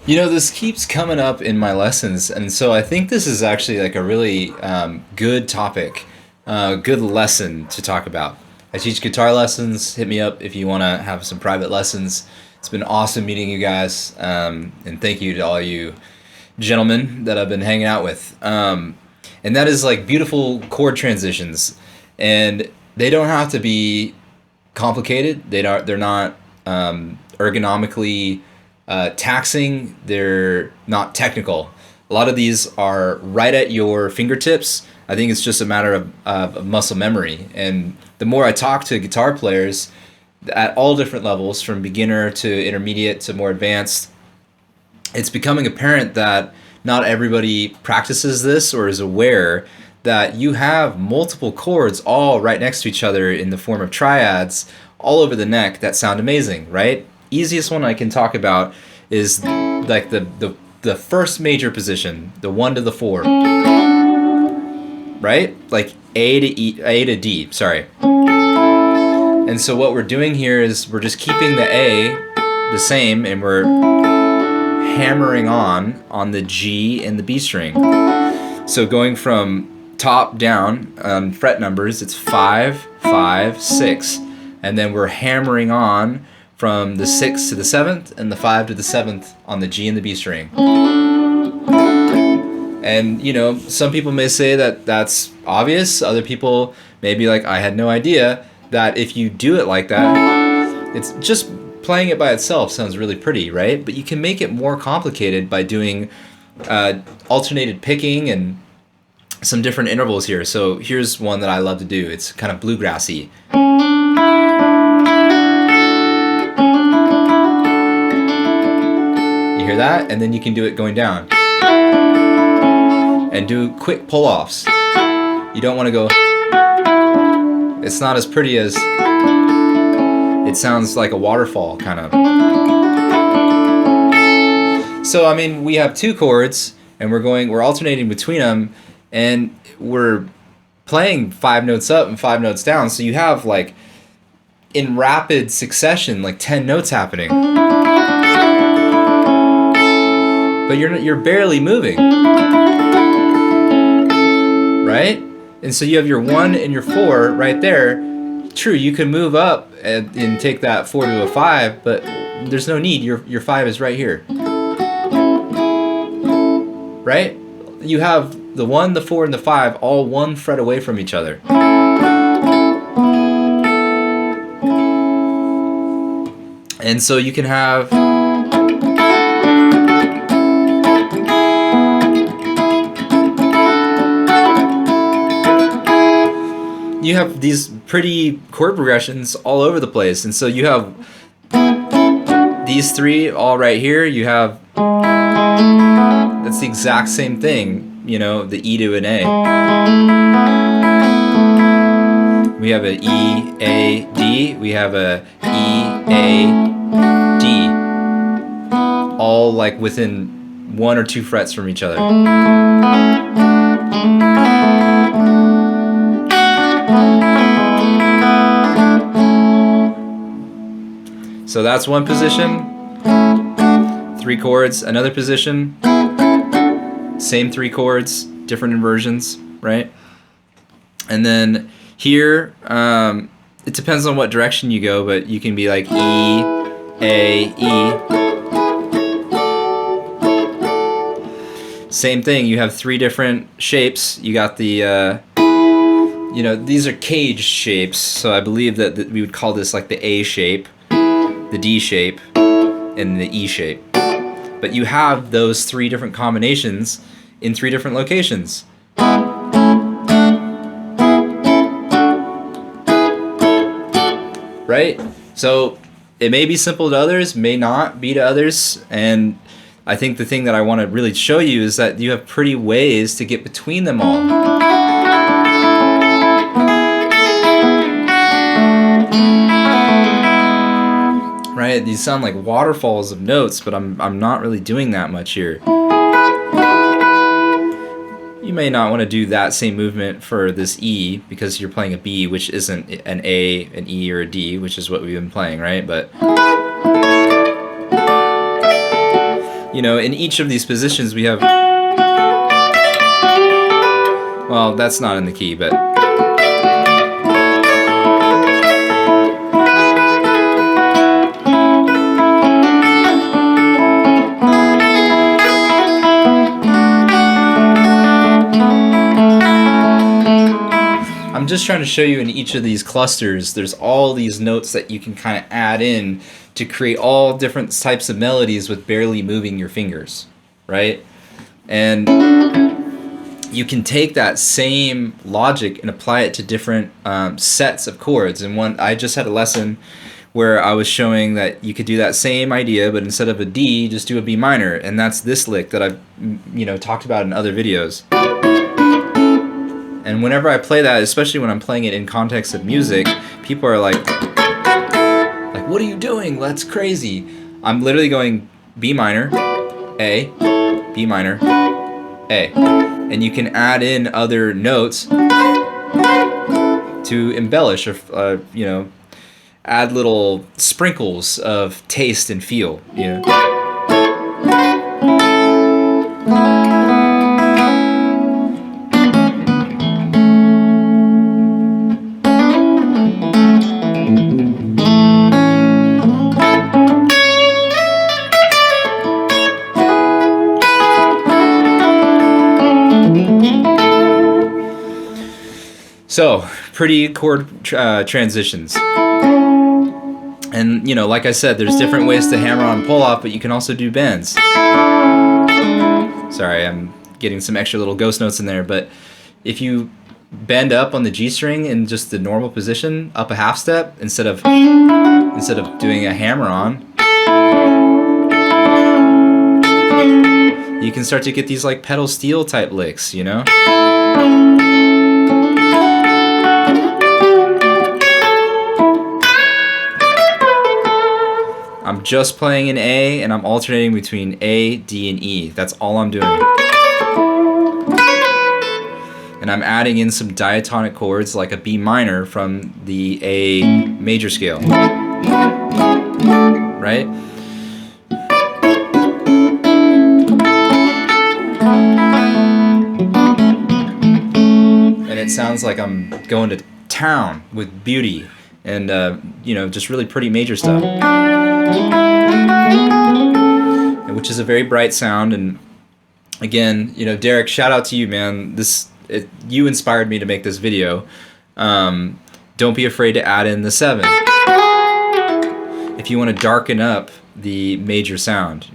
You know, this keeps coming up in my lessons, and so I think this is actually like a really good topic, good lesson to talk about. I teach guitar lessons. Hit me up if you want to have some private lessons. It's been awesome meeting you guys, and thank you to all you gentlemen that I've been hanging out with. And that is like beautiful chord transitions, and they don't have to be complicated. They're not ergonomically taxing. They're not technical. A lot of these are right at your fingertips. I think it's just a matter of muscle memory. And the more I talk to guitar players at all different levels, from beginner to intermediate to more advanced, it's becoming apparent that not everybody practices this or is aware that you have multiple chords all right next to each other in the form of triads all over the neck that sound amazing, right? Easiest one I can talk about is like the first major position, the 1 to the 4, right? Like A to D, sorry. And so what we're doing here is we're just keeping the A the same, and we're hammering on the G and the B string. So going from top down on fret numbers, it's 5, 5, 6, and then we're hammering on from the 6th to the 7th and the 5 to the 7th on the G and the B string. And you know, some people may say that that's obvious. Other people may be like, I had no idea that if you do it like that, it's just playing it by itself sounds really pretty, right? But you can make it more complicated by doing alternated picking and some different intervals here. So here's one that I love to do. It's kind of bluegrassy. You hear that? And then you can do it going down. And do quick pull-offs. You don't want to go... It's not as pretty as... It sounds like a waterfall, kind of. So, I mean, we have 2 chords, and we're alternating between them, and we're playing 5 notes up and 5 notes down, so you have, like, in rapid succession, like 10 notes happening. But you're barely moving. Right? And so you have your 1 and your 4 right there. True, you can move up and take that 4 to a 5, but there's no need. Your 5 is right here. Right? You have the 1, the 4, and the 5 all 1 fret away from each other. And so you can have... You have these pretty chord progressions all over the place. And so you have these 3 all right here. You have... That's the exact same thing, you know, the E to an A. We have an E, A, D. We have a E, A, D. All like within 1 or 2 frets from each other. So that's one position. 3 chords, another position. Same 3 chords, different inversions, right? And then here, it depends on what direction you go, but you can be like E, A, E. Same thing, you have 3 different shapes. You got the, you know, these are cage shapes, so I believe that we would call this like the A shape, the D shape, and the E shape. But you have those 3 different combinations in 3 different locations. Right? So it may be simple to others, may not be to others, and I think the thing that I want to really show you is that you have pretty ways to get between them all. Right? These sound like waterfalls of notes, but I'm not really doing that much here. You may not want to do that same movement for this E because you're playing a B, which isn't an A, an E, or a D, which is what we've been playing, right? But you know, in each of these positions we have, well, that's not in the key, but I'm just trying to show you in each of these clusters, there's all these notes that you can kind of add in to create all different types of melodies with barely moving your fingers, right? And you can take that same logic and apply it to different sets of chords. And I just had a lesson where I was showing that you could do that same idea, but instead of a D, just do a B minor, and that's this lick that I've talked about in other videos. And whenever I play that, especially when I'm playing it in context of music, people are like, what are you doing? That's crazy. I'm literally going B minor, A, B minor, A. And you can add in other notes to embellish or, add little sprinkles of taste and feel, you know. So, pretty chord transitions. And, like I said, there's different ways to hammer on pull-off, but you can also do bends. Sorry, I'm getting some extra little ghost notes in there, but if you bend up on the G string in just the normal position, up a half step, instead of doing a hammer-on, you can start to get these like pedal steel type licks, you know? I'm just playing an A and I'm alternating between A, D, and E. That's all I'm doing. And I'm adding in some diatonic chords like a B minor from the A major scale. Right? And it sounds like I'm going to town with beauty and, just really pretty major stuff. Which is a very bright sound, and again, Derek, shout out to you, man. You inspired me to make this video. Don't be afraid to add in the 7 if you want to darken up the major sound,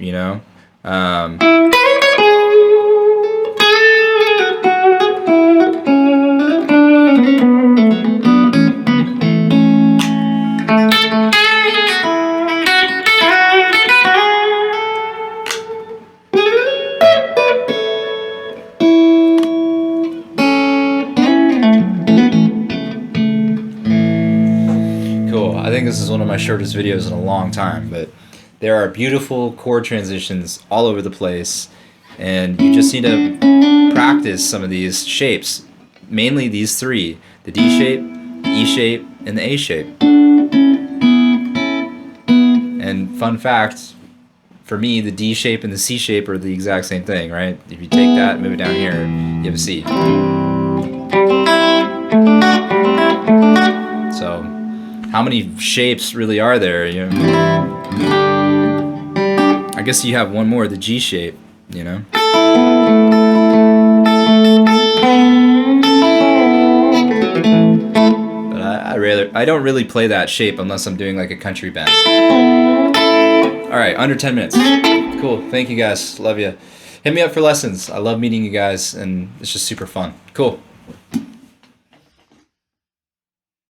I think this is one of my shortest videos in a long time, but there are beautiful chord transitions all over the place, and you just need to practice some of these shapes, mainly these 3, the D shape, the E shape, and the A shape. And fun fact, for me, the D shape and the C shape are the exact same thing, right? If you take that and move it down here, you have a C. So, how many shapes really are there? I guess you have one more, the G shape, But I don't really play that shape unless I'm doing like a country band. Alright, under 10 minutes. Cool, thank you guys, love you. Hit me up for lessons. I love meeting you guys, and it's just super fun. Cool.